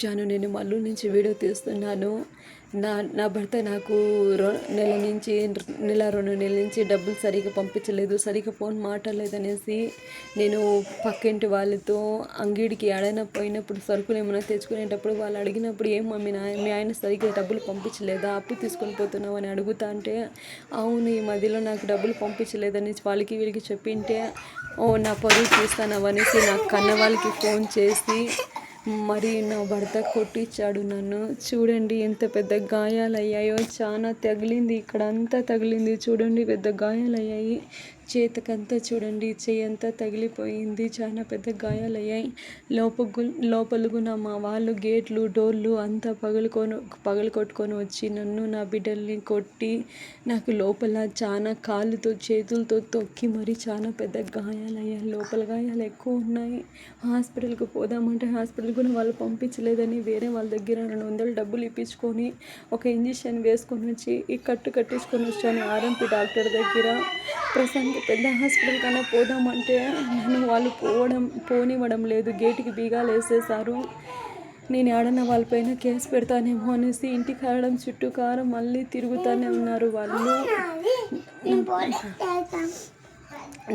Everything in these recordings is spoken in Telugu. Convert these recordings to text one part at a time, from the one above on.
జాను, నేను మల్లూరు నుంచి వీడియో తీస్తున్నాను. నా భర్త నాకు నెల నుంచి 2 నెలల నుంచి డబ్బులు సరిగ్గా పంపించలేదు, సరిగ్గా ఫోన్ మాట్లాడలేదనేసి నేను పక్కింటి వాళ్ళతో అంగిడికి ఏడైనా పోయినప్పుడు సరుకులు ఏమైనా తెచ్చుకునేటప్పుడు వాళ్ళు అడిగినప్పుడు, ఏం మమ్మీ మీ ఆయన సరిగ్గా డబ్బులు పంపించలేదా, అప్పు తీసుకొని పోతున్నావు అని అడుగుతా అంటే, అవును ఈ మధ్యలో నాకు డబ్బులు పంపించలేదని వాళ్ళకి వీళ్ళకి చెప్పింటే, నా పరువు తీస్తాను అనేసి నాకు కన్న వాళ్ళకి ఫోన్ చేసి మరి నా భర్త కొట్టించాడు నన్ను. చూడండి ఎంత పెద్ద గాయాలయ్యాయో, చాలా తగిలింది, ఇక్కడ అంతా తగిలింది చూడండి, పెద్ద గాయాలయ్యాయి. చేతకంతా చూడండి, చెయ్యి అంతా తగిలిపోయింది, చాలా పెద్ద గాయాలయ్యాయి. లోపలుగున మా వాళ్ళు గేట్లు డోర్లు అంతా పగలగొట్టుకొని వచ్చి నన్ను నా బిడ్డల్ని కొట్టి నాకు లోపల చాలా కాళ్ళతో చేతులతో తొక్కి మరి చాలా పెద్ద గాయాలయ్యాయి. లోపల గాయాలు ఎక్కువ ఉన్నాయి. హాస్పిటల్కి పోదామంటే హాస్పిటల్ కూడా వాళ్ళు పంపించలేదని వేరే వాళ్ళ దగ్గర 200 డబ్బులు ఇప్పించుకొని ఒక ఇంజక్షన్ వేసుకొని వచ్చి ఈ కట్టించుకొని వచ్చాను ఆర్ఎంపీ డాక్టర్ దగ్గర. ప్రశాంత్ పెద్ద హాస్పిటల్ కన్నా పోదామంటే నన్ను వాళ్ళు పోనివ్వడం లేదు, గేటుకి బీగాలు వేసేసారు. నేను ఏడన్నా వాళ్ళపైన కేసు పెడతానేమో అనేసి ఇంటికి ఆడడం చుట్టూ మళ్ళీ తిరుగుతూనే ఉన్నారు వాళ్ళు.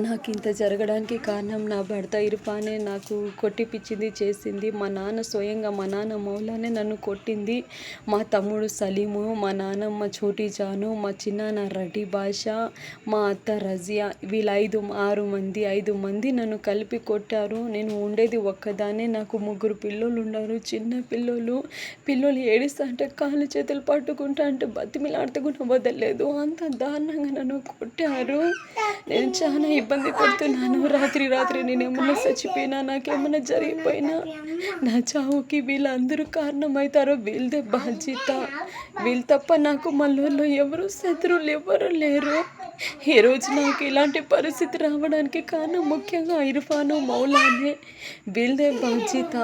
నాకు ఇంత జరగడానికి కారణం నా భర్త ఇర్ఫానే నాకు కొట్టిపిచ్చింది చేసింది. మా నాన్న స్వయంగా మా నాన్న మౌలానే నన్ను కొట్టింది. మా తమ్ముడు సలీము, మా నాన్నమ్మ చోటీ జాను, మా చిన్నాన్న రెడ్డి బాషా, మా అత్త రజియా, వీళ్ళు 5 మంది నన్ను కలిపి కొట్టారు. నేను ఉండేది ఒక్కదాన్నే, నాకు 3 పిల్లలు ఉన్నారు, చిన్న పిల్లలు ఏడుస్తా అంటే కాళ్ళు చేతులు పట్టుకుంటా అంటే బతిమిలాడితే కూడా వదలలేదు, అంత దారుణంగా నన్ను కొట్టారు. నేను చాలా ఇబ్బంది పడుతున్నాను. రాత్రి నేనేమన్నా చచ్చిపోయినా, నాకేమన్నా జరిగిపోయినా నా చావుకి వీళ్ళందరూ కారణమవుతారో, వీళ్ళదే బాధ్యత. వీళ్ళు తప్ప నాకు మల్లూరులో శత్రువులు ఎవరు లేరు. ఈరోజు నాకు ఇలాంటి పరిస్థితి రావడానికి కారణం ముఖ్యంగా ఇర్ఫాను మౌలానే, వీళ్ళదే బాధ్యత.